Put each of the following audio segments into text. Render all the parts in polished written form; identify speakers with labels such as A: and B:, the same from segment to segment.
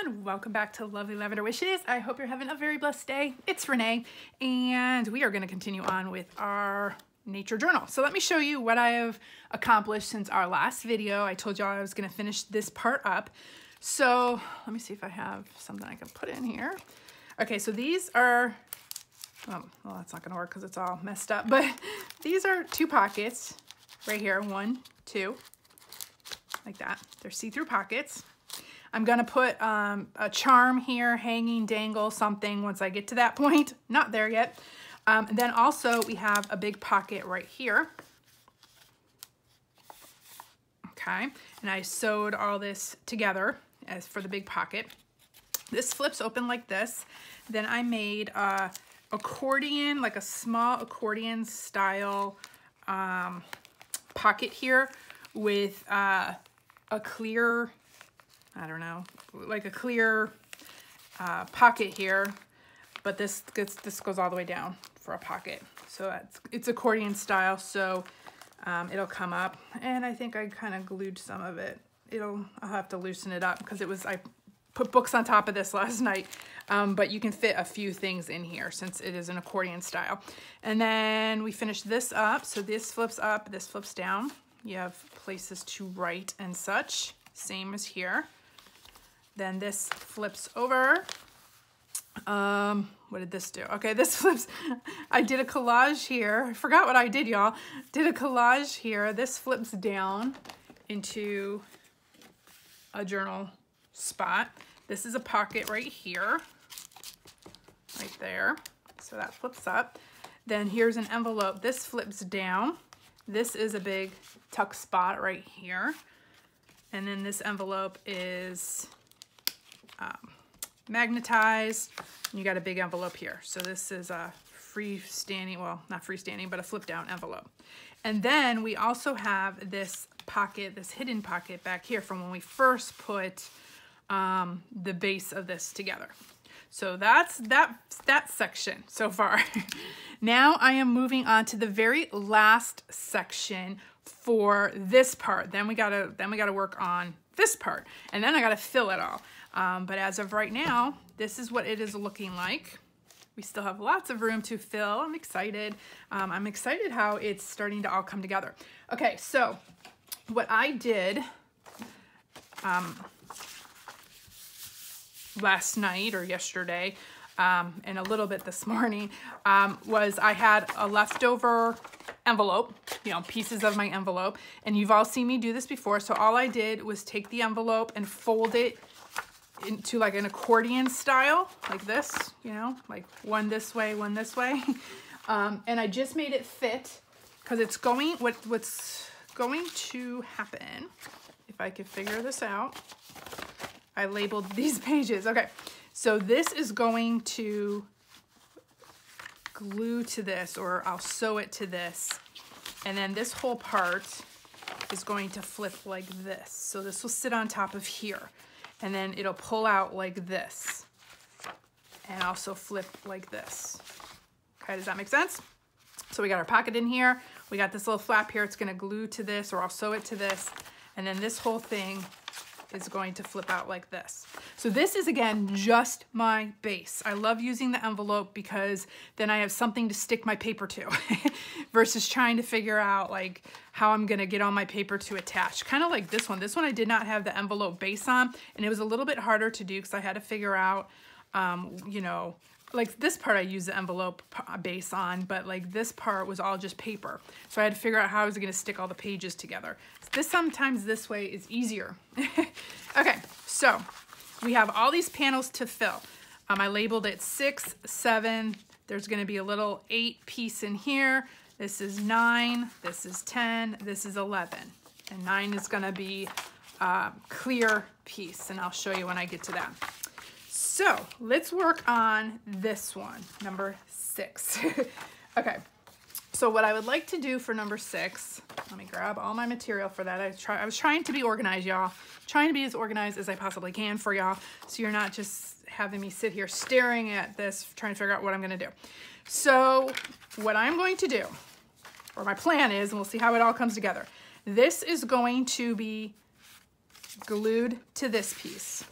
A: everyone, welcome back to Lovely Lavender Wishes. I hope you're having a very blessed day. It's Renee and we are going to continue on with our nature journal. So let me show you what I have accomplished since our last video. I told y'all I was going to finish this part up. So let me see if I have something I can put in here. Okay, so these are, well that's not going to work because it's all messed up, but these are two pockets right here, 1, 2, like that. They're see-through pockets. I'm gonna put a charm here, hanging, dangle, something once I get to that point. Not there yet. Then also we have a big pocket right here. Okay, and I sewed all this together as for the big pocket. This flips open like this. Then I made a accordion, like a small accordion style pocket here with a clear, I don't know, like a clear pocket here, but this goes all the way down for a pocket. So it's accordion style, so it'll come up. And I think I kind of glued some of it. I'll have to loosen it up because I put books on top of this last night, but you can fit a few things in here since it is an accordion style. And then we finish this up. So this flips up, this flips down. You have places to write and such, same as here. Then this flips over. What did this do? Okay, this flips. I did a collage here. I forgot what I did, y'all. Did a collage here. This flips down into a journal spot. This is a pocket right here, right there. So that flips up. Then here's an envelope. This flips down. This is a big tuck spot right here. And then this envelope is magnetized. And you got a big envelope here. So this is a freestanding, well, not freestanding, but a flip down envelope. And then we also have this pocket, this hidden pocket back here from when we first put the base of this together. So that's that section so far. Now I am moving on to the very last section for this part. Then we gotta work on this part, and then I gotta fill it all. But as of right now, this is what it is looking like. We still have lots of room to fill. I'm excited. I'm excited how it's starting to all come together. Okay, so what I did last night or yesterday and a little bit this morning was I had a leftover envelope, you know, pieces of my envelope, and you've all seen me do this before. So all I did was take the envelope and fold it into like an accordion style, like this, you know, like one this way, one this way. And I just made it fit because it's going, what's going to happen, if I could figure this out, I labeled these pages. Okay, so this is going to glue to this, or I'll sew it to this. And then this whole part is going to flip like this. So this will sit on top of here. And then it'll pull out like this. And also flip like this. Okay, does that make sense? So we got our pocket in here. We got this little flap here. It's gonna glue to this, or I'll sew it to this. And then this whole thing is going to flip out like this. So this is, again, just my base. I love using the envelope because then I have something to stick my paper to versus trying to figure out like how I'm gonna get all my paper to attach. Kind of like this one. This one I did not have the envelope base on, and it was a little bit harder to do because I had to figure out, you know, like this part I used the envelope base on, but like this part was all just paper. So I had to figure out how I was gonna stick all the pages together. Sometimes this way is easier. Okay, so we have all these panels to fill. I labeled it 6, 7. There's gonna be a little 8 piece in here. This is 9, this is 10, this is 11. And 9 is gonna be a clear piece, and I'll show you when I get to that. So let's work on this one, number 6. Okay, so what I would like to do for number 6, let me grab all my material for that. I was trying to be organized, y'all. Trying to be as organized as I possibly can for y'all, so you're not just having me sit here staring at this, trying to figure out what I'm gonna do. So what I'm going to do, or my plan is, and we'll see how it all comes together. This is going to be glued to this piece.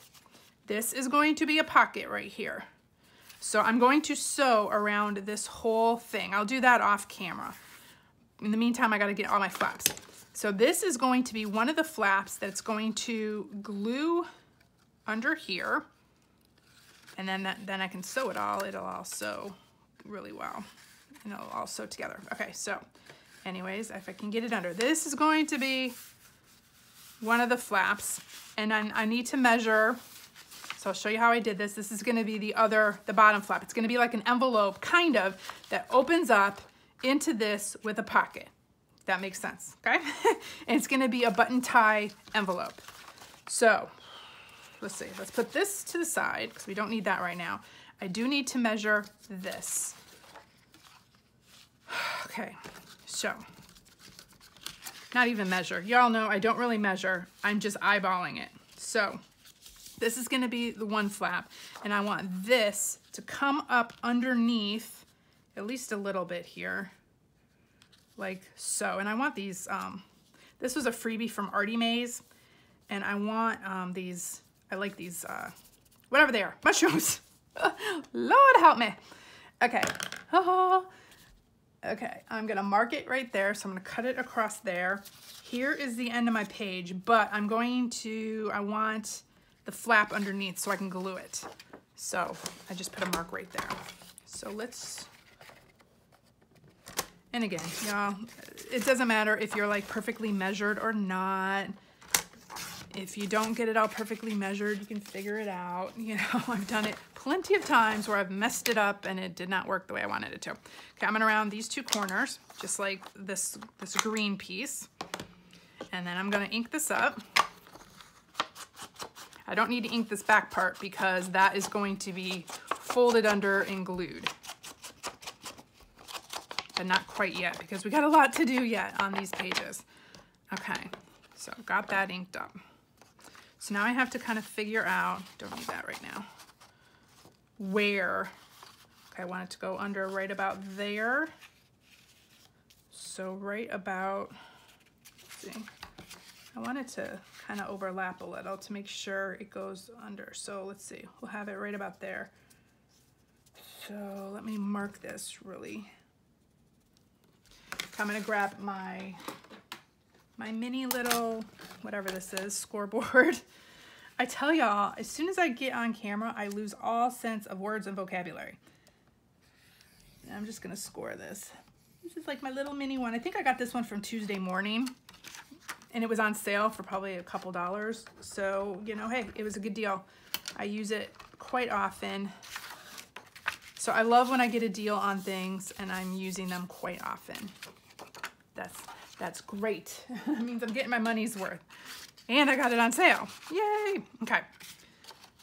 A: This is going to be a pocket right here. So I'm going to sew around this whole thing. I'll do that off camera. In the meantime, I got to get all my flaps. So this is going to be one of the flaps that's going to glue under here. And then I can sew it all. It'll all sew really well. And it'll all sew together. Okay, so anyways, if I can get it under. This is going to be one of the flaps. And I need to measure. So I'll show you how I did this. This is gonna be the bottom flap. It's gonna be like an envelope, kind of, that opens up into this with a pocket. If that makes sense, okay? And it's gonna be a button tie envelope. So, let's see, let's put this to the side, because we don't need that right now. I do need to measure this. Okay, so, not even measure. Y'all know I don't really measure, I'm just eyeballing it. So, this is gonna be the one flap, and I want this to come up underneath at least a little bit here, like so. And I want these, this was a freebie from Artie Mays, and I want these, I like these, whatever they are, mushrooms. Lord help me. Okay, okay, I'm gonna mark it right there, so I'm gonna cut it across there. Here is the end of my page, but I'm going to, I want the flap underneath so I can glue it. So I just put a mark right there. So let's, and again, y'all, it doesn't matter if you're like perfectly measured or not. If you don't get it all perfectly measured, you can figure it out. You know, I've done it plenty of times where I've messed it up and it did not work the way I wanted it to. Okay, I'm gonna round these two corners, just like this green piece. And then I'm gonna ink this up. I don't need to ink this back part because that is going to be folded under and glued. But not quite yet because we got a lot to do yet on these pages. Okay, so got that inked up. So now I have to kind of figure out, don't need that right now, where. Okay, I want it to go under right about there. So right about, let's see. I want it to kind of overlap a little to make sure it goes under. So let's see, we'll have it right about there. So let me mark this really. I'm gonna grab my mini little, whatever this is, scoreboard. I tell y'all, as soon as I get on camera, I lose all sense of words and vocabulary. And I'm just gonna score this. This is like my little mini one. I think I got this one from Tuesday Morning. And it was on sale for probably a couple dollars. So, you know, hey, it was a good deal. I use it quite often. So I love when I get a deal on things and I'm using them quite often. That's great. It means I'm getting my money's worth. And I got it on sale. Yay. Okay.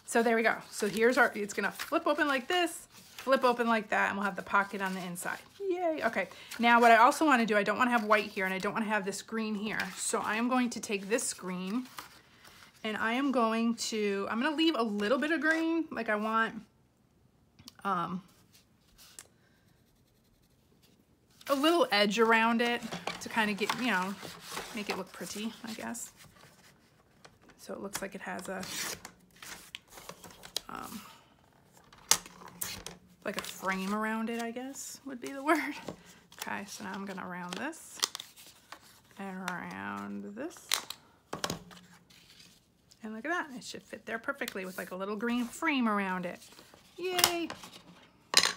A: So there we go. So here's our, it's gonna flip open like this, flip open like that, and we'll have the pocket on the inside. Yay, okay. Now what I also wanna do, I don't wanna have white here and I don't wanna have this green here. So I am going to take this green and I'm gonna leave a little bit of green. Like I want, a little edge around it to kind of get, you know, make it look pretty, I guess. So it looks like it has a, like a frame around it, I guess would be the word. Okay, so now I'm gonna round this and round this. And look at that, it should fit there perfectly with like a little green frame around it. Yay! So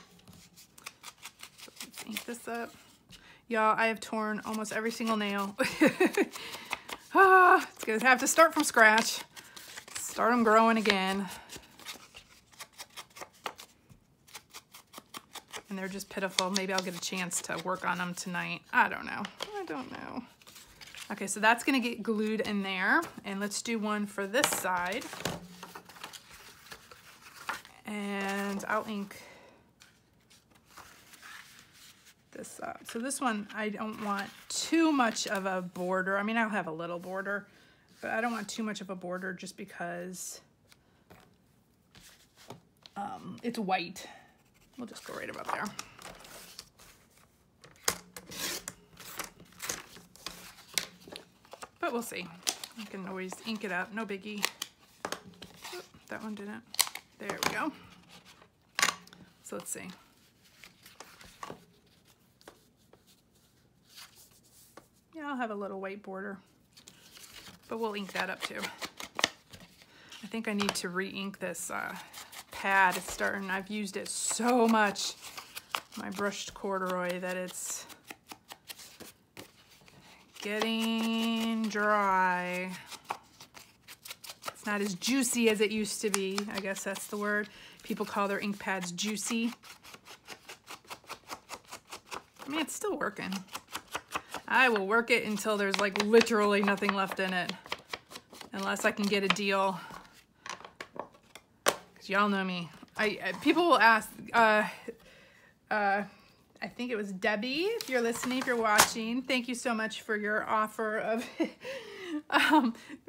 A: let's ink this up. Y'all, I have torn almost every single nail. It's gonna have to start from scratch. Start them growing again. And they're just pitiful. Maybe I'll get a chance to work on them tonight. I don't know. I don't know. Okay, so that's gonna get glued in there. And let's do one for this side. And I'll ink this up. So this one, I don't want too much of a border. I mean, I'll have a little border, but I don't want too much of a border just because it's white. We'll just go right about there. But we'll see. You can always ink it up, no biggie. that one didn't. There we go. So let's see. Yeah, I'll have a little white border, but we'll ink that up too. I think I need to re-ink this pad. It's starting, I've used it so much, my brushed corduroy, that it's getting dry. It's not as juicy as it used to be. I guess that's the word. People call their ink pads juicy. I mean, it's still working. I will work it until there's like literally nothing left in it, unless I can get a deal. Cause y'all know me. People will ask, I think it was Debbie, if you're listening, if you're watching, thank you so much for your offer of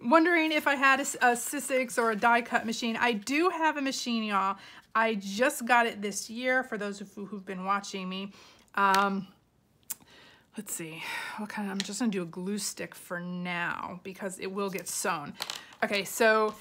A: wondering if I had a Sizzix or a die cut machine. I do have a machine, y'all. I just got it this year, for those of you who've been watching me. Let's see, what kind of, I'm just gonna do a glue stick for now because it will get sewn. Okay, so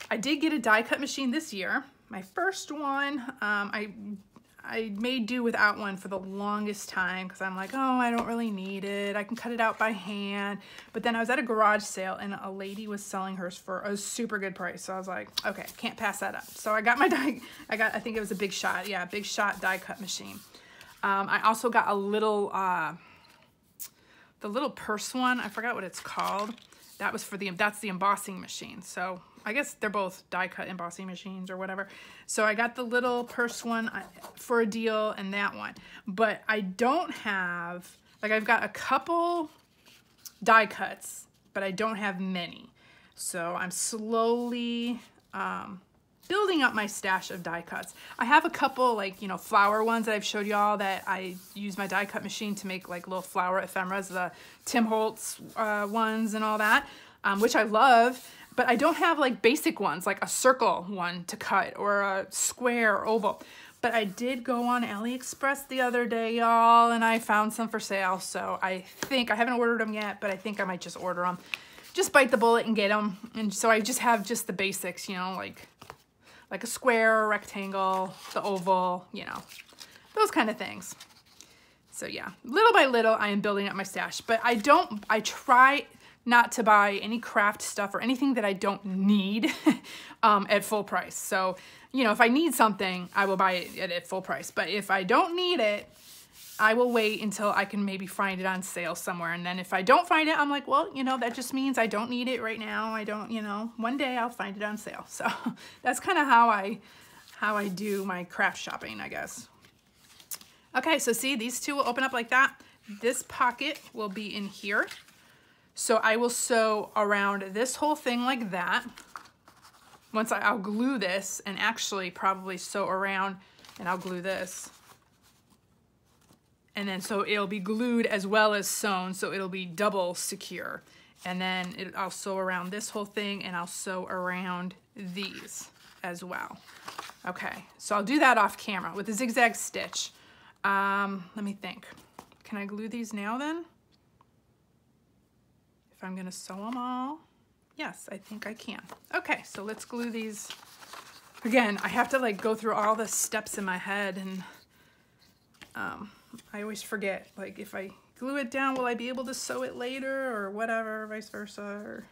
A: I did get a die cut machine this year. My first one, I made do without one for the longest time because I'm like, oh, I don't really need it. I can cut it out by hand. But then I was at a garage sale and a lady was selling hers for a super good price. So I was like, okay, can't pass that up. So I got my I think it was a Big Shot. Yeah, Big Shot die cut machine. I also got a little, the little purse one. I forgot what it's called. That was for that's the embossing machine. So I guess they're both die cut embossing machines or whatever. So I got the little purse one for a deal and that one. But I don't have, like, I've got a couple die cuts, but I don't have many. So I'm slowly building up my stash of die cuts. I have a couple, like, you know, flower ones that I've showed y'all that I use my die cut machine to make like little flower ephemeras, the Tim Holtz ones and all that, which I love. But I don't have like basic ones, like a circle one to cut or a square or oval. But I did go on AliExpress the other day, y'all, and I found some for sale. So I think, I haven't ordered them yet, but I think I might just order them. Just bite the bullet and get them. And so I just have just the basics, you know, like a square, a rectangle, the oval, you know, those kind of things. So yeah, little by little, I am building up my stash. But I try not to buy any craft stuff or anything that I don't need at full price. So, you know, if I need something, I will buy it at full price. But if I don't need it, I will wait until I can maybe find it on sale somewhere. And then if I don't find it, I'm like, well, you know, that just means I don't need it right now. I don't, you know, one day I'll find it on sale. So that's kind of how I do my craft shopping, I guess. Okay, so see, these two will open up like that. This pocket will be in here. So I will sew around this whole thing like that. Once I'll glue this, and actually probably sew around, and I'll glue this. And then so it'll be glued as well as sewn, so it'll be double secure. And then I'll sew around this whole thing, and I'll sew around these as well. Okay, so I'll do that off camera with a zigzag stitch. Let me think. Can I glue these now then? If I'm gonna sew them all, yes, I think I can. Okay, so let's glue these. Again, I have to like go through all the steps in my head, and I always forget, like, if I glue it down, will I be able to sew it later or whatever, vice versa.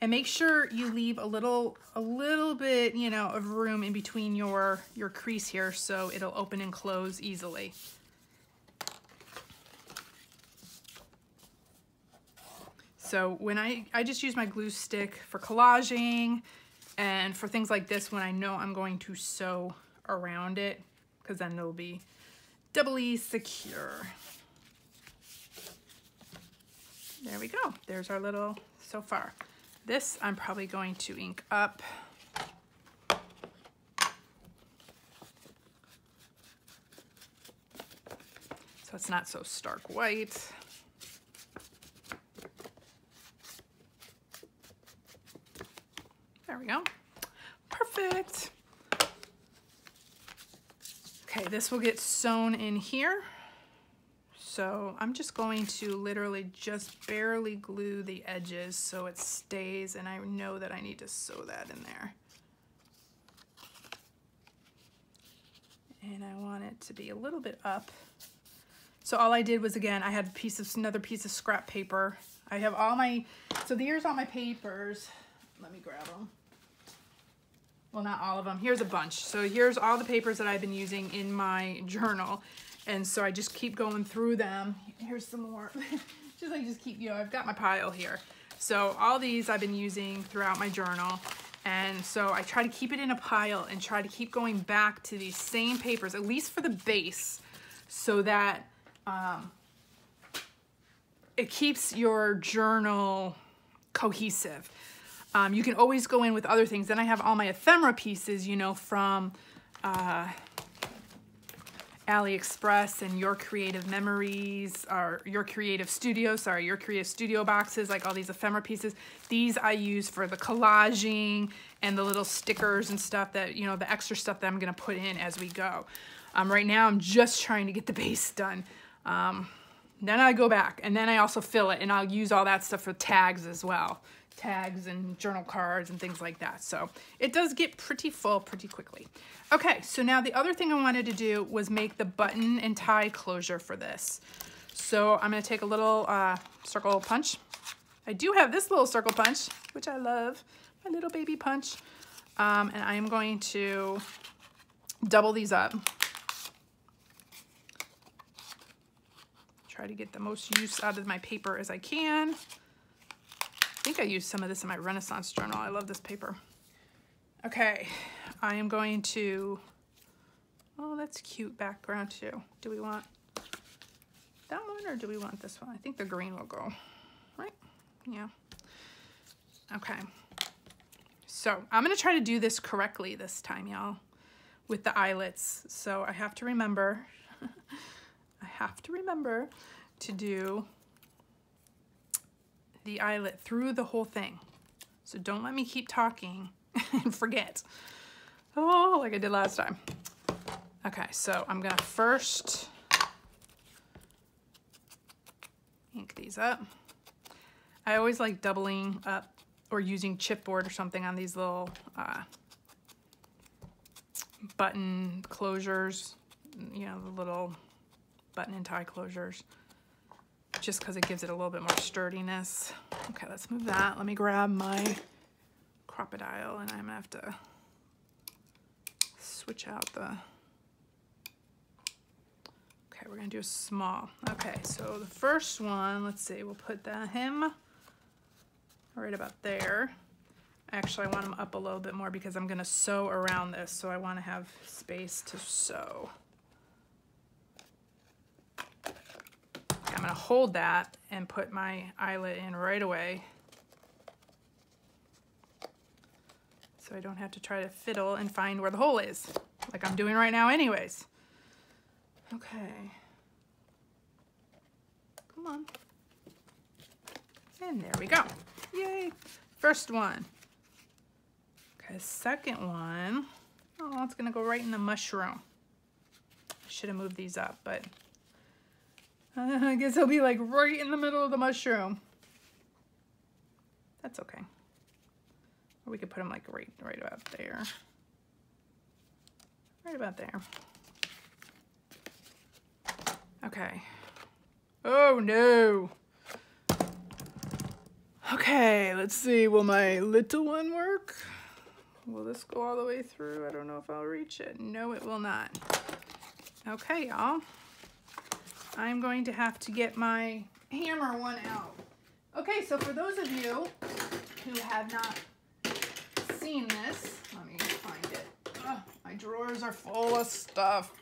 A: And make sure you leave a little bit, you know, of room in between your crease here so it'll open and close easily. So when I just use my glue stick for collaging and for things like this when I know I'm going to sew around it, because then it'll be doubly secure. There we go. There's our little so far. This I'm probably going to ink up. So it's not so stark white. There we go. Perfect. Okay, this will get sewn in here. So I'm just going to literally just barely glue the edges so it stays, and I know that I need to sew that in there. And I want it to be a little bit up. So all I did was, again, I had another piece of scrap paper. I have all my, so here's all my papers. Let me grab them. Well, not all of them. Here's a bunch. So here's all the papers that I've been using in my journal. And so I just keep going through them. Here's some more. just keep, I've got my pile here. So all these I've been using throughout my journal. And so I try to keep it in a pile and try to keep going back to these same papers, at least for the base, so that it keeps your journal cohesive. You can always go in with other things. Then I have all my ephemera pieces, from AliExpress and Your Creative Memories, or Your Creative Studio, Your Creative Studio boxes, like all these ephemera pieces. These I use for the collaging and the little stickers and stuff that, the extra stuff that I'm gonna put in as we go. Right now I'm just trying to get the base done. Then I go back and then I also fill it, and I'll use all that stuff for tags as well. Tags and journal cards and things like that. So it does get pretty full pretty quickly. Okay, so now the other thing I wanted to do was make the button and tie closure for this. So I'm going to take a little circle punch. I do have this little circle punch, which I love, my little baby punch. And I am going to double these up. Try to get the most use out of my paper as I can. I think I used some of this in my Renaissance journal. I love this paper. Okay, I am going to, oh, that's cute background too. Do we want that one or do we want this one? I think the green will go, right? Yeah. Okay, so I'm gonna try to do this correctly this time, y'all, with the eyelets. So I have to remember, to do the eyelet through the whole thing. So don't let me keep talking and forget. Oh, like I did last time. Okay, so I'm gonna first ink these up. I always like doubling up or using chipboard or something on these little button closures, the little button and tie closures, just because it gives it a little bit more sturdiness. Okay, let's move that. Let me grab my crocodile, and I'm gonna have to switch out the, okay, we're gonna do a small. Okay, so the first one, let's see, we'll put him right about there. Actually, I want him up a little bit more because I'm gonna sew around this, so I wanna have space to sew. I'm gonna hold that and put my eyelet in right away, so I don't have to try to fiddle and find where the hole is, like I'm doing right now anyways. Okay. Come on. And there we go. Yay. First one. Okay, second one. Oh, it's gonna go right in the mushroom. I should have moved these up, but I guess he'll be like right in the middle of the mushroom. That's okay. Or we could put him like right about there. Right about there. Okay. Oh no. Okay, let's see. Will my little one work? Will this go all the way through? I don't know if I'll reach it. No, it will not. Okay, y'all. I'm going to have to get my hammer one out. Okay, so for those of you who have not seen this, let me find it. Oh, my drawers are full of stuff.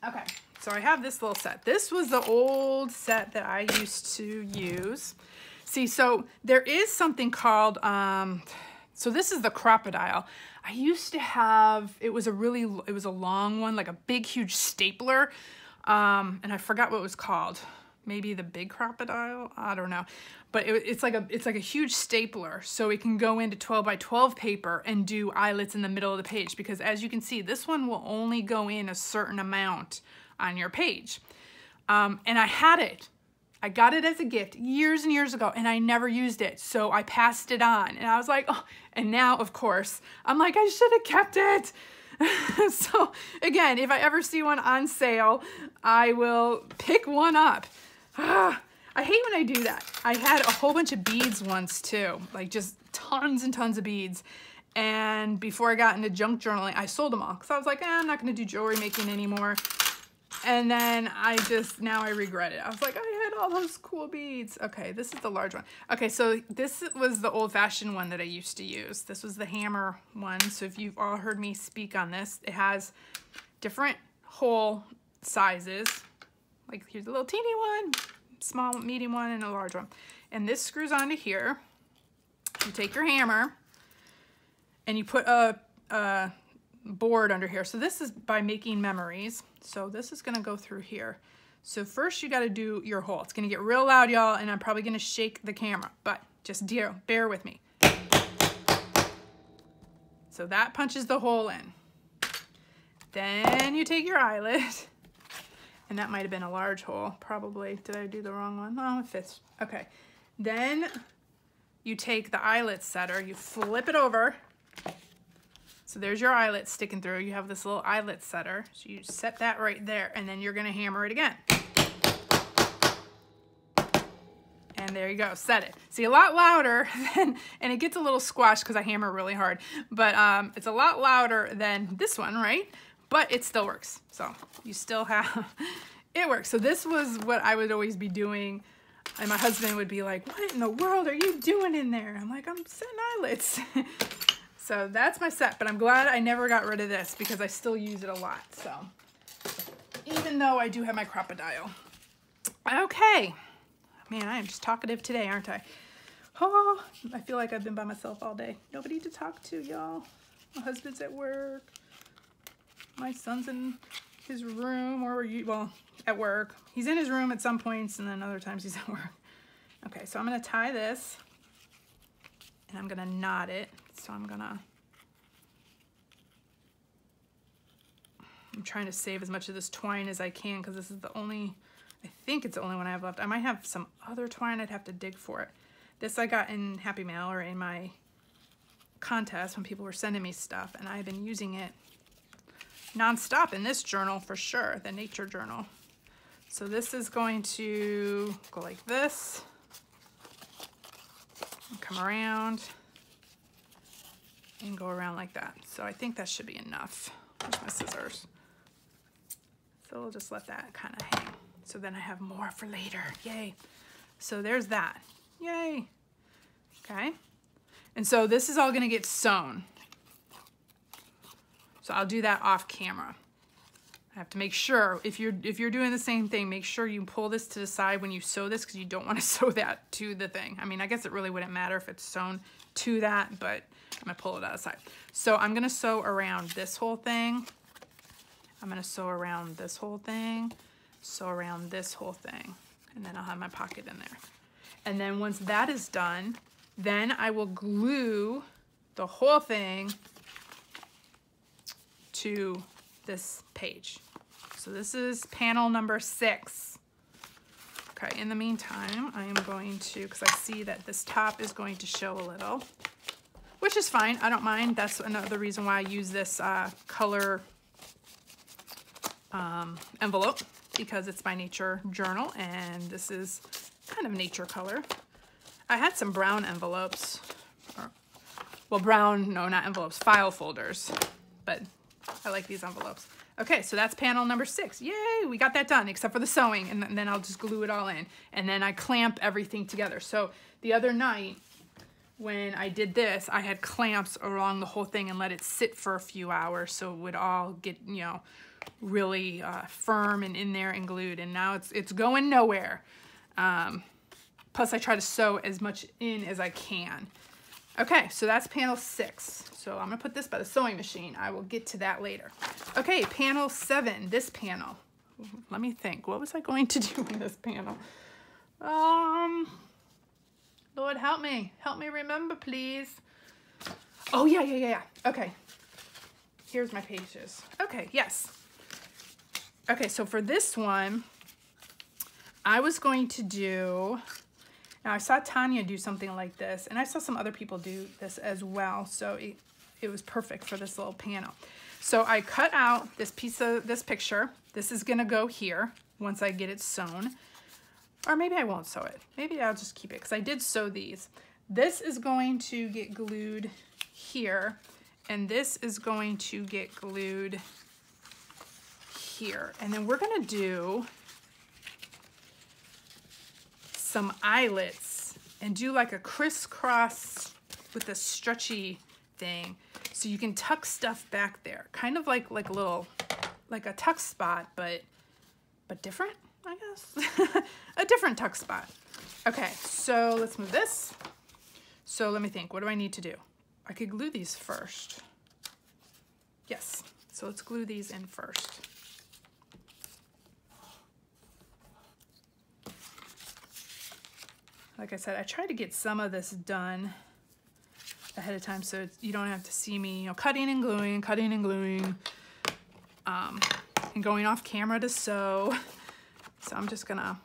A: Okay, so I have this little set. This was the old set that I used to use. See, so there is something called, so this is the crocodile. I used to have, it was a long one, like a big, huge stapler. And I forgot what it was called. Maybe the big crocodile? I don't know. But it's like a huge stapler. So it can go into 12 by 12 paper and do eyelets in the middle of the page. Because as you can see, this one will only go in a certain amount on your page. And I had it. I got it as a gift years and years ago, and I never used it. So I passed it on, and I was like, oh, and now, of course, I'm like, I should have kept it. So again, if I ever see one on sale, I will pick one up. I hate when I do that. I had a whole bunch of beads once too, like just tons and tons of beads. And before I got into junk journaling, I sold them all because I was like, I'm not going to do jewelry making anymore. And then now I regret it. I was like, I had all those cool beads. Okay, this is the large one. Okay, so this was the old-fashioned one that I used to use. This was the hammer one. So if you've all heard me speak on this, it has different hole sizes. Like here's a little teeny one, small, medium one, and a large one. And this screws onto here. You take your hammer and you put a board under here. So this is by making memories. So this is gonna go through here. So first you gotta do your hole. It's gonna get real loud, y'all, and I'm probably gonna shake the camera, but just bear with me. So that punches the hole in. Then you take your eyelet, and that might have been a large hole, probably. Did I do the wrong one? Oh, it fits. Okay. Then you take the eyelet setter, you flip it over. So there's your eyelet sticking through. You have this little eyelet setter. So you set that right there, and then you're gonna hammer it again. And there you go, set it. See, a lot louder than, and it gets a little squashed because I hammer really hard, but it's a lot louder than this one, right? But it still works. So you still have, it works. So this was what I would always be doing. And my husband would be like, what in the world are you doing in there? I'm like, I'm setting eyelets. So that's my set, but I'm glad I never got rid of this because I still use it a lot. So even though I do have my crocodile. Okay. Man, I am just talkative today, aren't I? Oh, I feel like I've been by myself all day. Nobody to talk to, y'all. My husband's at work. My son's in his room, or well, at work. He's in his room at some points, and then other times he's at work. Okay, so I'm gonna tie this, and I'm gonna knot it. So I'm trying to save as much of this twine as I can because this is the only, I think it's the only one I have left. I might have some other twine, I'd have to dig for it. This I got in Happy Mail or in my contest when people were sending me stuff, and I've been using it nonstop in this journal for sure, the nature journal. So this is going to go like this, and come around, and go around like that. So I think that should be enough. Where's my scissors? So we'll just let that kind of hang. So then I have more for later, yay. So there's that, yay. Okay, and so this is all gonna get sewn. So I'll do that off camera. I have to make sure, if you're doing the same thing, make sure you pull this to the side when you sew this because you don't want to sew that to the thing. I mean, I guess it really wouldn't matter if it's sewn to that, but I'm gonna pull it out of the side. So I'm gonna sew around this whole thing. I'm gonna sew around this whole thing, sew around this whole thing, and then I'll have my pocket in there. And then once that is done, then I will glue the whole thing to this page. So this is panel number 6. Okay, in the meantime, I am going to, because I see that this top is going to show a little, which is fine, I don't mind. That's another reason why I use this color envelope, because it's my nature journal, and this is kind of nature color. I had some brown envelopes, well, brown, no, not envelopes, file folders, but I like these envelopes. Okay, so that's panel number 6. Yay, we got that done, except for the sewing, and then I'll just glue it all in. And then I clamp everything together. So the other night, when I did this, I had clamps along the whole thing and let it sit for a few hours so it would all get, you know, really firm and in there and glued. And now it's going nowhere. Plus, I try to sew as much in as I can. Okay, so that's panel 6. So I'm gonna put this by the sewing machine. I will get to that later. Okay, panel 7, this panel. Let me think, what was I going to do in this panel? Lord, help me remember, please. Oh, yeah. Okay, here's my pages. Okay, yes. Okay, so for this one, I was going to do, now I saw Tanya do something like this, and I saw some other people do this as well, so it was perfect for this little panel. So I cut out this piece of this picture. This is gonna go here once I get it sewn. Or maybe I won't sew it. Maybe I'll just keep it, because I did sew these. This is going to get glued here, and this is going to get glued here. And then we're gonna do some eyelets and do like a crisscross with a stretchy thing, so you can tuck stuff back there, kind of like a little, like a tuck spot, but different, I guess. A different tuck spot. Okay, so let's move this. So let me think, what do I need to do? I could glue these first. Yes, so let's glue these in first. Like I said, I tried to get some of this done ahead of time so you don't have to see me, you know, cutting and gluing, and going off camera to sew. So I'm just gonna,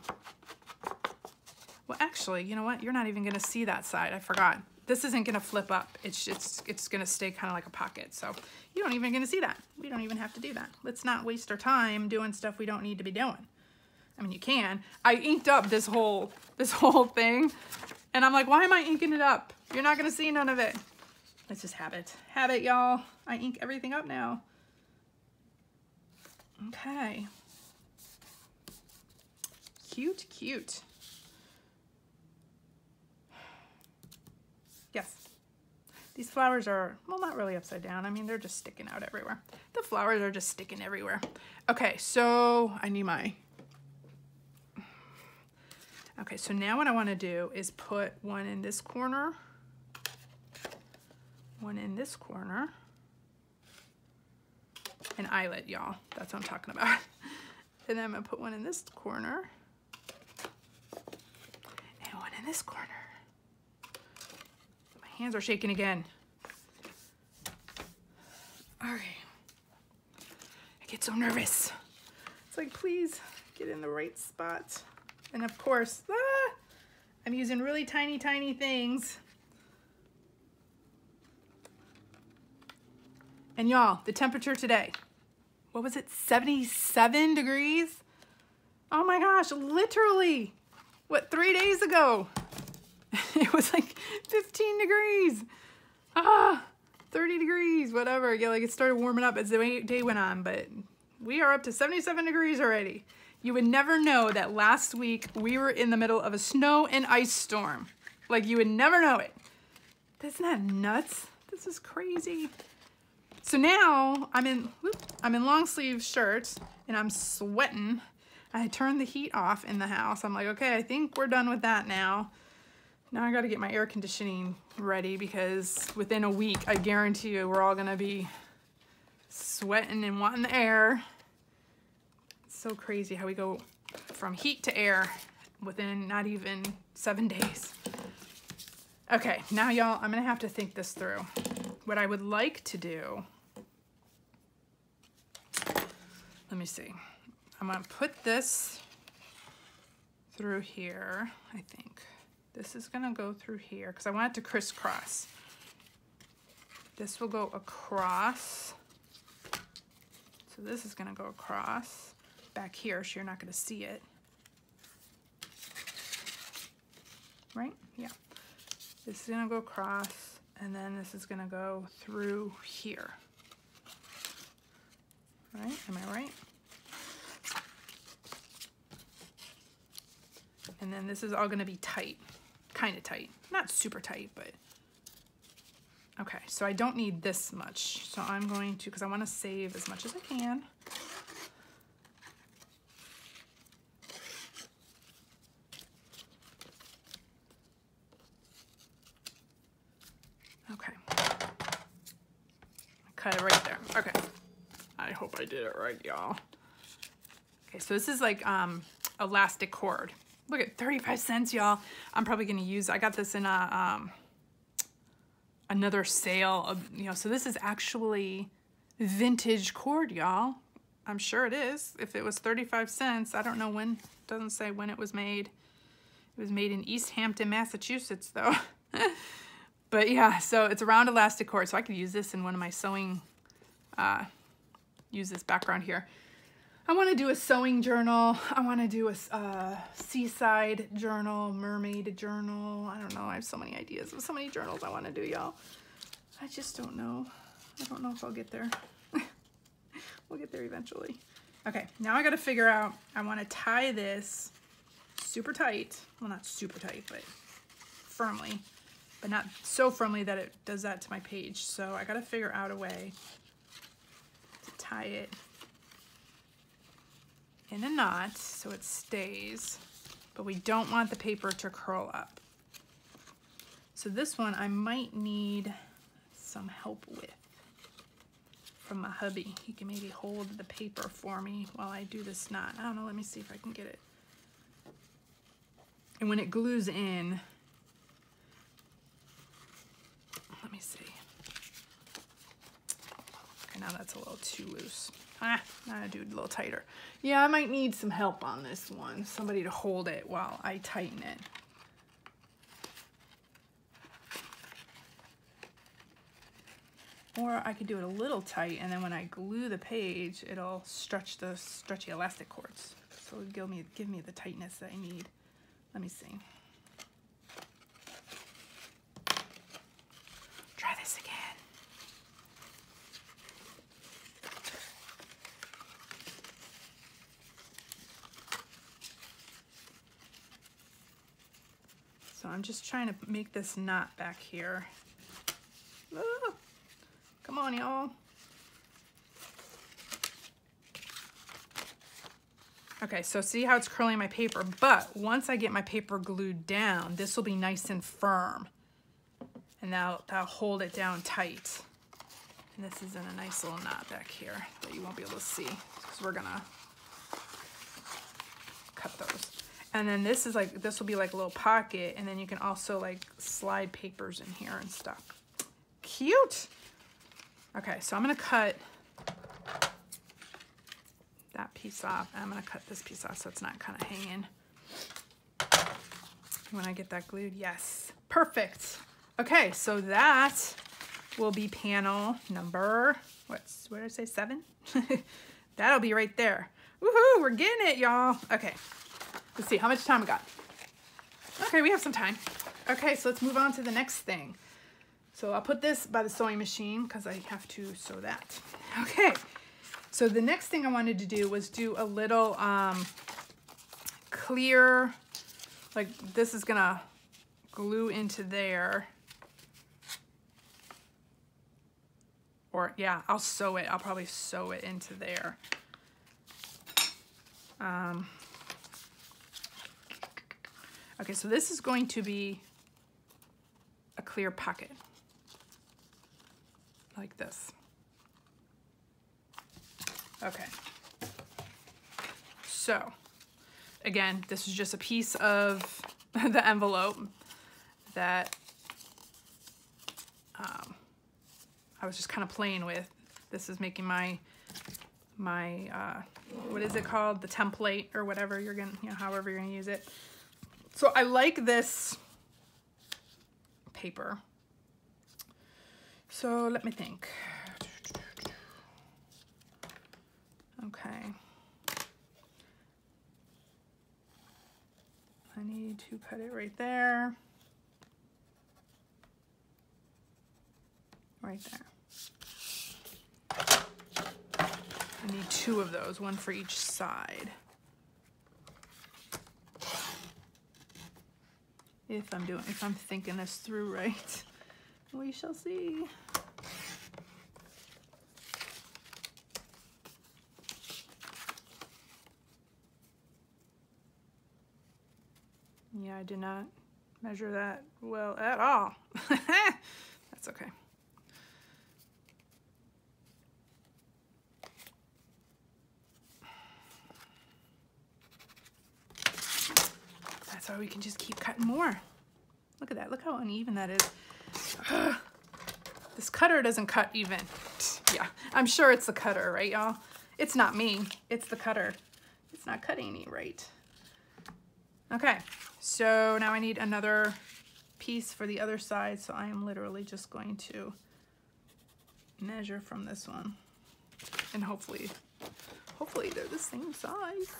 A: well, actually, you know what? You're not even gonna see that side. I forgot. This isn't gonna flip up. It's gonna stay kind of like a pocket. So you don't even gonna see that. We don't even have to do that. Let's not waste our time doing stuff we don't need to be doing. I mean, you can. I inked up this whole thing, and I'm like, why am I inking it up? You're not gonna see none of it. It's just habit. Habit, y'all. I ink everything up now. Okay. Cute, cute. Yes. These flowers are, well, not really upside down. I mean, they're just sticking out everywhere. The flowers are just sticking everywhere. Okay, so I need my... Okay, so now what I want to do is put one in this corner, one in this corner, an eyelet, y'all. That's what I'm talking about. And then I'm going to put one in this corner and one in this corner. My hands are shaking again. Okay. I get so nervous. It's like, please get in the right spot. And of course, I'm using really tiny, tiny things. And y'all, the temperature today, what was it, 77 degrees? Oh my gosh, literally, what, 3 days ago? It was like 15 degrees. 30 degrees, whatever. Yeah, like it started warming up as the day went on, but we are up to 77 degrees already. You would never know that last week we were in the middle of a snow and ice storm. Like, you would never know it. Isn't that nuts? This is crazy. So now I'm in long sleeve shirts and I'm sweating. I turned the heat off in the house. I'm like, okay, I think we're done with that now. Now I got to get my air conditioning ready, because within a week, I guarantee you we're all going to be sweating and wanting the air. So crazy how we go from heat to air within not even 7 days. Okay, now y'all, I'm gonna have to think this through. What I would like to do, let me see. I'm gonna put this through here, I think. This is gonna go through here because I want it to crisscross. This will go across. So this is gonna go across back here, so you're not going to see it. Right? Yeah. This is going to go across, and then this is going to go through here. Right? Am I right? And then this is all going to be tight. Kind of tight. Not super tight, but... Okay, so I don't need this much. So I'm going to, because I want to save as much as I can. Okay. Cut it right there. Okay. I hope I did it right, y'all. Okay, so this is like elastic cord. Look at 35 cents, y'all. I'm probably gonna use, I got this in a another sale of, you know, so this is actually vintage cord, y'all. I'm sure it is. If it was 35 cents, I don't know when doesn't say when it was made. It was made in East Hampton, Massachusetts, though. But yeah, so it's a round elastic cord, so I could use this in one of my sewing, use this background here. I want to do a sewing journal. I want to do a seaside journal, mermaid journal. I don't know. I have so many ideas of so many journals I want to do, y'all. I just don't know. I don't know if I'll get there. We'll get there eventually. Okay, now I got to figure out, I want to tie this super tight. Well, not super tight, but firmly. But not so firmly that it does that to my page. So I got to figure out a way to tie it in a knot so it stays, but we don't want the paper to curl up. So this one I might need some help with from my hubby. He can maybe hold the paper for me while I do this knot. I don't know, let me see if I can get it. And when it glues in, let me see. Okay, now that's a little too loose. Now I do it a little tighter. Yeah, I might need some help on this one. Somebody to hold it while I tighten it. Or I could do it a little tight, and then when I glue the page, it'll stretch the stretchy elastic cords. So it'll give me the tightness that I need. Let me see. Try this again. So I'm just trying to make this knot back here. Ah, come on, y'all. Okay, so see how it's curling my paper, but once I get my paper glued down, this will be nice and firm. And that'll hold it down tight. And this is in a nice little knot back here that you won't be able to see because we're gonna cut those. And then this is like, this will be like a little pocket, and then you can also like slide papers in here and stuff. Cute. Okay, so I'm gonna cut that piece off. I'm gonna cut this piece off so it's not kind of hanging. When I get that glued, yes, perfect. Okay, so that will be panel number, what did I say, 7? That'll be right there. Woohoo, we're getting it, y'all. Okay. Let's see, how much time we got? Okay, we have some time. Okay, so let's move on to the next thing. So I'll put this by the sewing machine because I have to sew that. Okay, so the next thing I wanted to do was do a little clear, like this is gonna glue into there. Or yeah, I'll sew it. I'll probably sew it into there. Okay, so this is going to be a clear pocket, like this. Okay. So, again, this is just a piece of the envelope that I was just kind of playing with. This is making my what is it called? The template or whatever you're gonna, however you're gonna use it. So I like this paper. So let me think. Okay. I need to cut it right there. Right there. I need 2 of those, one for each side. If I'm thinking this through right, we shall see. Yeah, I did not measure that well at all. That's okay. That's why we can just keep cutting more. Look at that. Look how uneven that is. This cutter doesn't cut even. Yeah, I'm sure it's the cutter, right, y'all? It's not me. It's the cutter. It's not cutting any right. Okay, so now I need another piece for the other side, so I am literally just going to measure from this one, and hopefully they're the same size.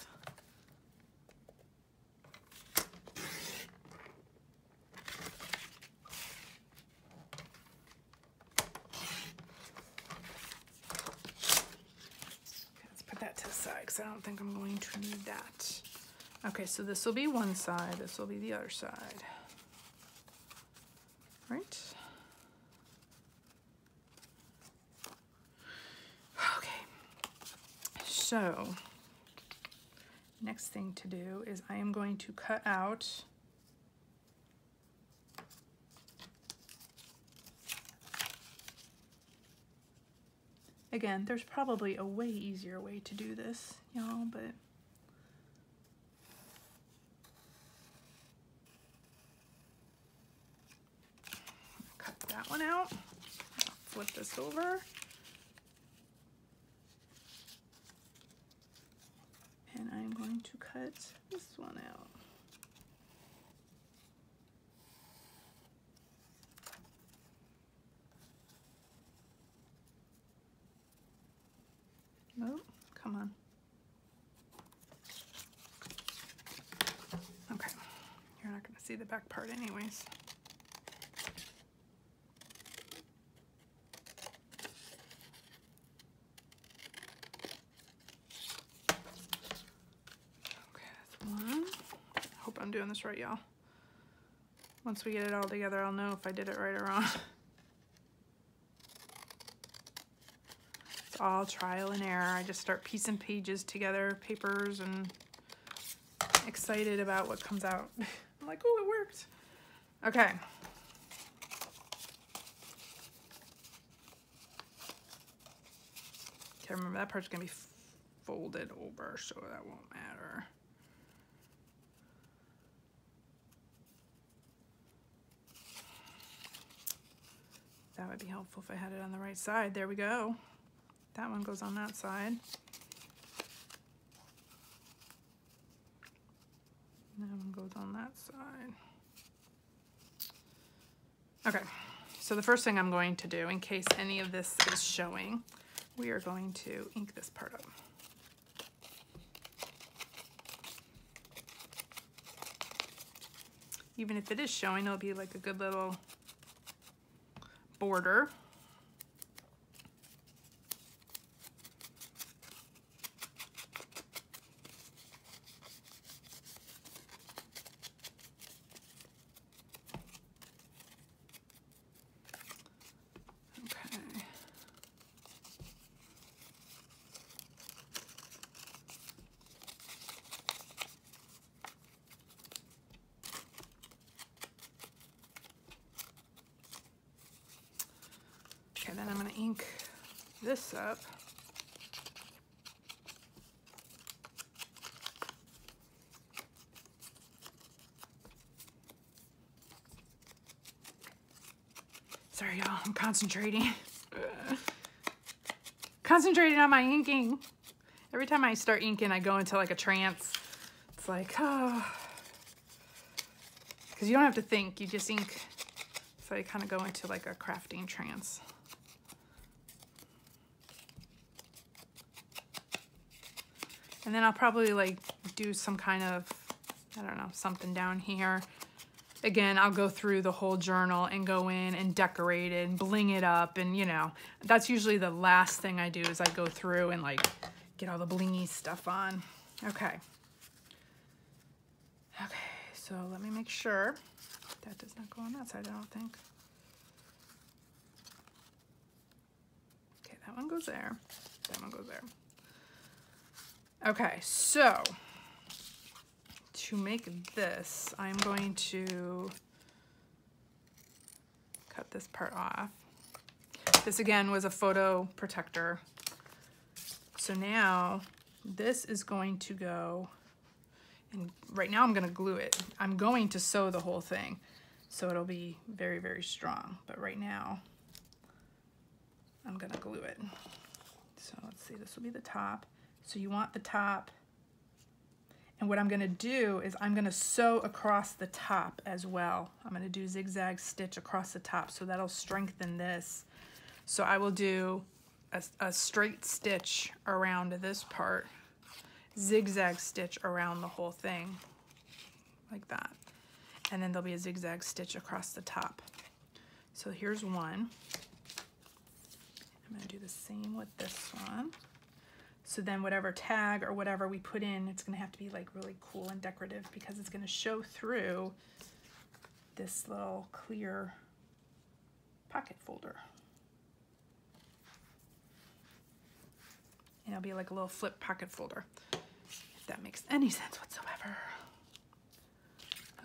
A: That to the side because I don't think I'm going to need that. Okay, so this will be one side, this will be the other side. Right? Okay, so next thing to do is I am going to cut out again, there's probably a way easier way to do this, y'all, but cut that one out. I'll flip this over. And I'm going to cut this one out. Oh, come on. Okay, you're not going to see the back part anyways. Okay, that's one. I hope I'm doing this right, y'all. Once we get it all together, I'll know if I did it right or wrong. All trial and error. I just start piecing pages together, papers, and excited about what comes out. I'm like, oh, it worked. Okay. Okay, remember that part's gonna be folded over, so that won't matter. That would be helpful if I had it on the right side. There we go. That one goes on that side. That one goes on that side. Okay, so the first thing I'm going to do, in case any of this is showing, we are going to ink this part up. Even if it is showing, it'll be like a good little border. Okay, then I'm going to ink this up. Sorry, y'all, I'm concentrating. Concentrating on my inking. Every time I start inking, I go into like a trance. It's like, oh. Because you don't have to think, you just ink. So I kind of go into like a crafting trance. And then I'll probably like do some kind of, I don't know, something down here. Again, I'll go through the whole journal and go in and decorate it and bling it up. And you know, that's usually the last thing I do is I go through and like get all the blingy stuff on. Okay. Okay, so let me make sure that does not go on that side, I don't think. Okay, that one goes there. That one goes there. Okay, so to make this, I'm going to cut this part off. This again was a photo protector. So now this is going to go, and right now I'm going to glue it. I'm going to sew the whole thing, so it'll be very, very strong. But right now I'm going to glue it. So let's see, this will be the top. So you want the top, And what I'm gonna do is I'm gonna sew across the top as well. I'm gonna do zigzag stitch across the top, so that'll strengthen this. So I will do a straight stitch around this part, zigzag stitch around the whole thing, like that. And then there'll be a zigzag stitch across the top. So here's one. I'm gonna do the same with this one. So then whatever tag or whatever we put in, it's gonna have to be like really cool and decorative because it's gonna show through this little clear pocket folder. And it'll be like a little flip pocket folder, if that makes any sense whatsoever.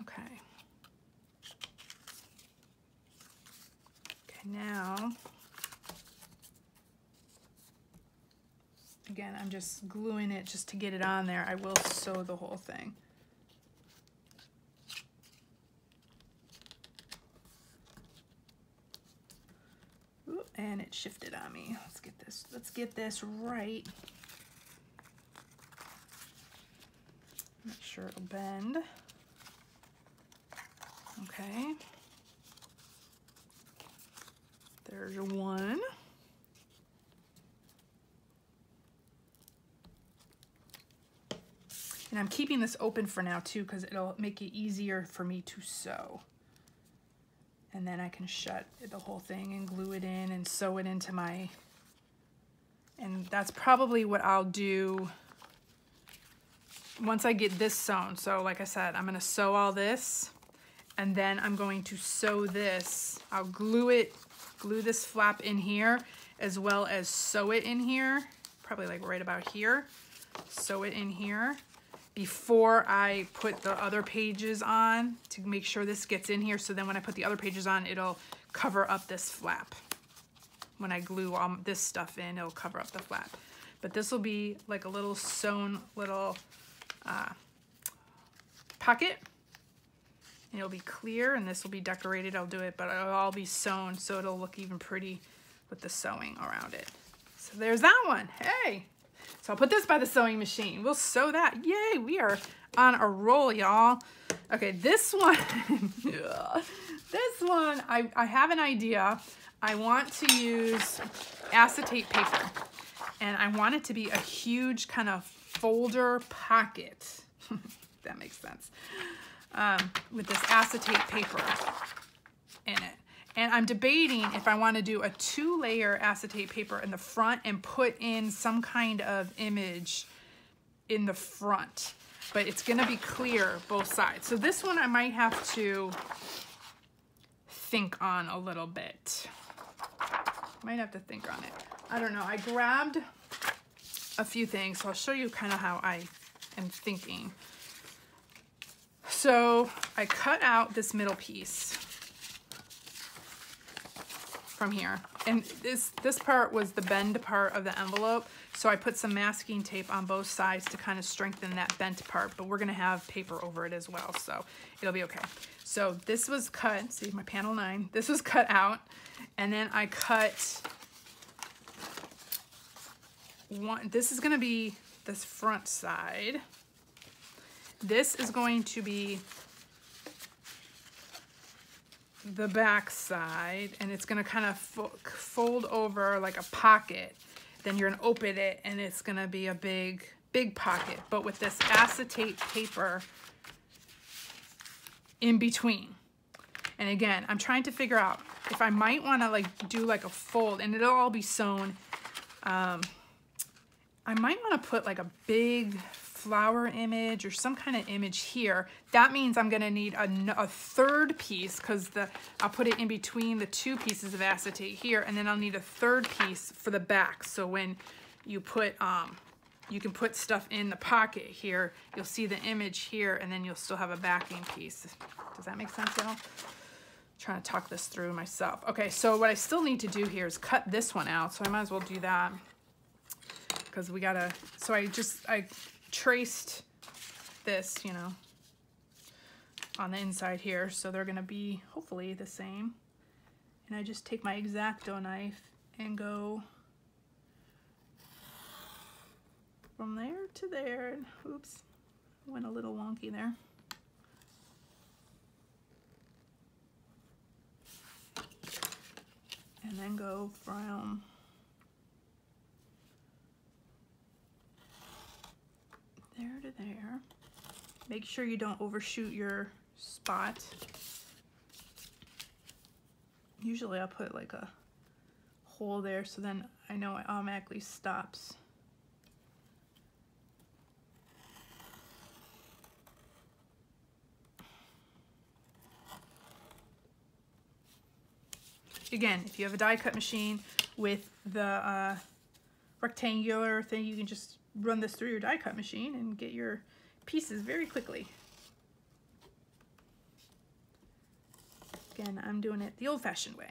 A: Okay. Okay, now, again, I'm just gluing it just to get it on there. I will sew the whole thing. Ooh, and it shifted on me. Let's get this right. Make sure it'll bend. Okay. There's one. And I'm keeping this open for now too because it'll make it easier for me to sew. And then I can shut the whole thing and glue it in and sew it into my, and that's probably what I'll do once I get this sewn. So like I said, I'm gonna sew all this and then I'm going to sew this. I'll glue this flap in here as well as sew it in here, probably like right about here. Sew it in here before I put the other pages on to make sure this gets in here. So then when I put the other pages on, it'll cover up this flap. When I glue all this stuff in, it'll cover up the flap. But this will be like a little sewn little pocket. And it'll be clear and this will be decorated. I'll do it, but it'll all be sewn so it'll look even pretty with the sewing around it. So there's that one. Hey. So I'll put this by the sewing machine. We'll sew that. Yay, we are on a roll, y'all. Okay, this one, this one, I have an idea. I want to use acetate paper and I want it to be a huge kind of folder pocket. That makes sense. With this acetate paper in it. And I'm debating if I want to do a 2-layer acetate paper in the front and put in some kind of image in the front. But it's going to be clear both sides. So this one I might have to think on a little bit. Might have to think on it. I don't know. I grabbed a few things, so I'll show you kind of how I am thinking. So I cut out this middle piece from here, and this part was the bend part of the envelope, so I put some masking tape on both sides to kind of strengthen that bent part, but we're gonna have paper over it as well, so it'll be okay. So this was cut, see my panel 9, this was cut out, and then I cut one. This is gonna be this front side. This is going to be the back side, and it's gonna kind of fold over like a pocket. Then you're gonna open it and it's gonna be a big pocket, but with this acetate paper in between. And again, I'm trying to figure out if I might want to like do like a fold, and it'll all be sewn. I might want to put like a big flower image or some kind of image here. That means I'm going to need a third piece because I'll put it in between the 2 pieces of acetate here, and then I'll need a third piece for the back. So when you put you can put stuff in the pocket here, you'll see the image here, and then you'll still have a backing piece. Does that make sense, y'all? Trying to talk this through myself. Okay, so what I still need to do here is cut this one out, so I might as well do that because we gotta. So I traced this, you know, on the inside here, so they're gonna be hopefully the same. And I just take my X-Acto knife and go from there to there, and oops, Went a little wonky there. And then go from there to there. Make sure you don't overshoot your spot. Usually I'll put like a hole there so then I know it automatically stops. Again, if you have a die cut machine with the rectangular thing, you can just run this through your die cut machine and get your pieces very quickly. Again, I'm doing it the old-fashioned way.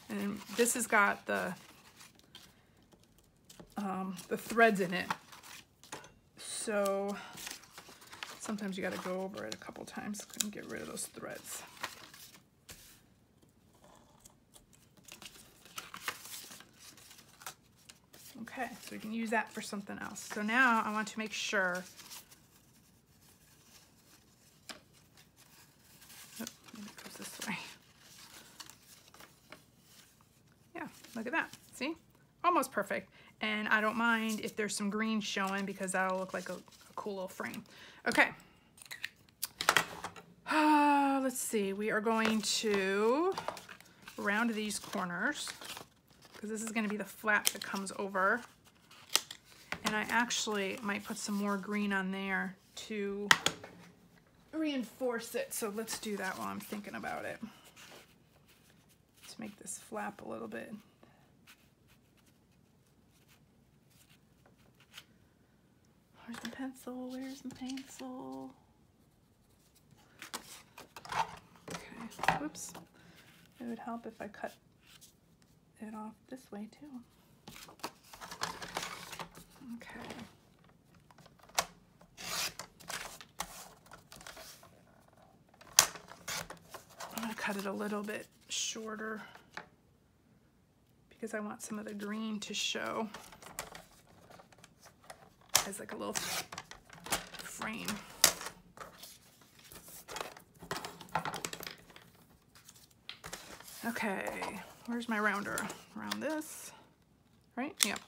A: And this has got the threads in it, so sometimes you got to go over it a couple times and get rid of those threads. Okay, so we can use that for something else. So now I want to make sure. Oh, maybe it goes this way. Yeah, look at that. See? Almost perfect. And I don't mind if there's some green showing because that'll look like a cool little frame. Okay. Let's see. We are going to round these corners because this is going to be the flap that comes over. And I actually might put some more green on there to reinforce it. So let's do that while I'm thinking about it. Let's make this flap a little bit. Where's the pencil? Where's the pencil? Okay, whoops. It would help if I cut it off this way too. Okay. I'm gonna cut it a little bit shorter because I want some of the green to show as like a little frame. Okay, where's my rounder? Round this, right? Yep.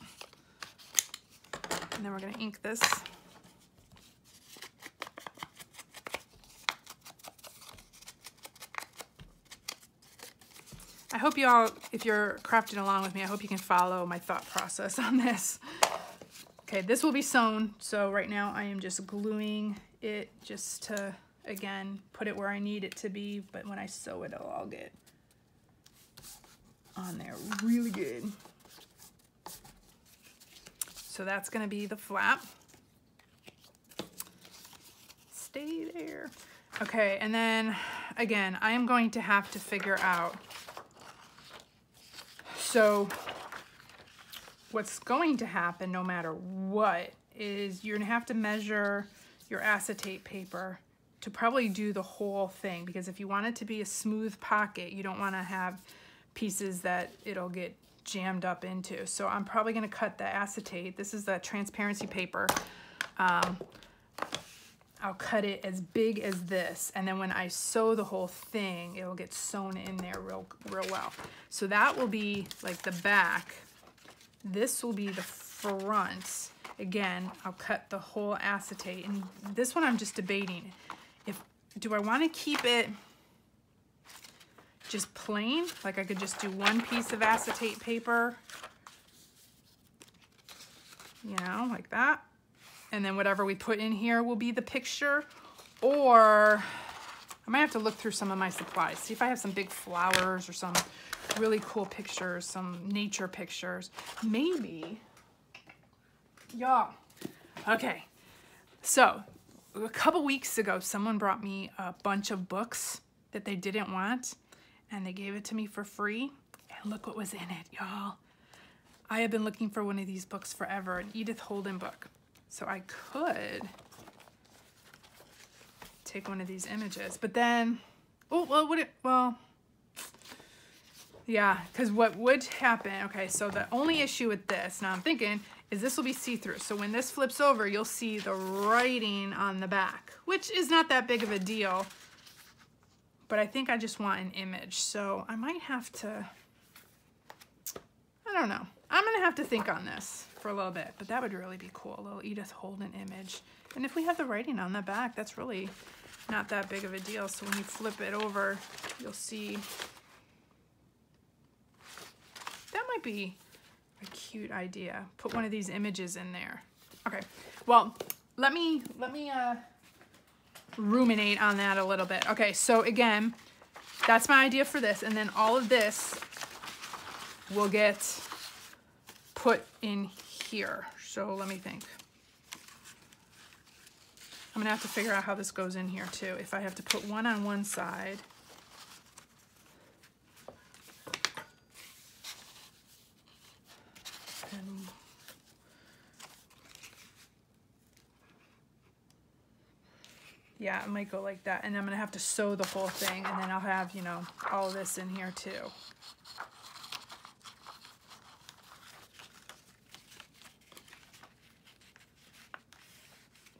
A: And then we're gonna ink this. I hope you all, if you're crafting along with me, I hope you can follow my thought process on this. Okay, this will be sewn, so right now I am just gluing it just to, again, put it where I need it to be, but when I sew it, it'll all get on there really good. So that's gonna be the flap. Stay there. Okay, and then, again, I am going to have to figure out, so what's going to happen no matter what is you're gonna have to measure your acetate paper to probably do the whole thing, because if you want it to be a smooth pocket, you don't wanna have pieces that it'll get jammed up into. So I'm probably gonna cut the acetate. This is the transparency paper. I'll cut it as big as this, and then when I sew the whole thing, it'll get sewn in there real well. So that will be like the back. This will be the front. Again, I'll cut the whole acetate, and this one I'm just debating. Do I want to keep it just plain? Like I could just do one piece of acetate paper, you know, like that. And then whatever we put in here will be the picture. Or I might have to look through some of my supplies, see if I have some big flowers or some really cool pictures, some nature pictures. Maybe, y'all. Okay, so a couple weeks ago, someone brought me a bunch of books that they didn't want, and they gave it to me for free. And look what was in it, y'all. I have been looking for one of these books forever, an Edith Holden book. So I could take one of these images, but then, oh, well, would it, well, yeah, because what would happen, okay, so the only issue with this, now I'm thinking, is this will be see-through. So when this flips over, you'll see the writing on the back, which is not that big of a deal, but I think I just want an image. So I might have to, I don't know. I'm gonna have to think on this for a little bit, but that would really be cool, a little Edith Holden image. And if we have the writing on the back, that's really not that big of a deal. So when you flip it over, you'll see, that might be a cute idea. Put one of these images in there. Okay, well, let me ruminate on that a little bit. Okay, so again, that's my idea for this, and then all of this will get put in here. So let me think. I'm gonna have to figure out how this goes in here too. If I have to put one on one side. And yeah, it might go like that. And I'm gonna have to sew the whole thing, and then I'll have, you know, all of this in here too.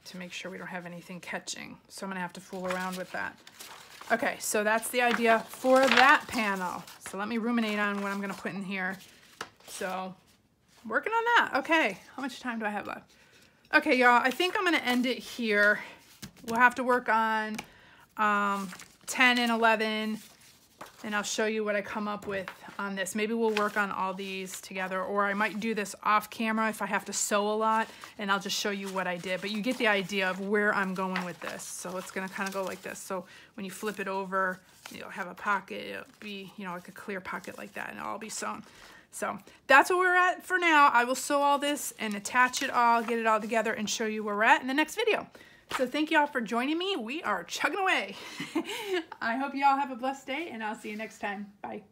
A: To make sure we don't have anything catching. So I'm gonna have to fool around with that. Okay, so that's the idea for that panel. So let me ruminate on what I'm gonna put in here. So working on that. Okay, how much time do I have left? Okay, y'all, I think I'm gonna end it here. We'll have to work on 10 and 11, and I'll show you what I come up with on this. Maybe we'll work on all these together, or I might do this off camera if I have to sew a lot, and I'll just show you what I did. But you get the idea of where I'm going with this. So it's gonna kind of go like this. So when you flip it over, you'll have a pocket. It'll be, you know, like a clear pocket like that, and it'll all be sewn. So that's where we're at for now. I will sew all this and attach it all, get it all together, and show you where we're at in the next video. So thank you all for joining me. We are chugging away. I hope you all have a blessed day, and I'll see you next time. Bye.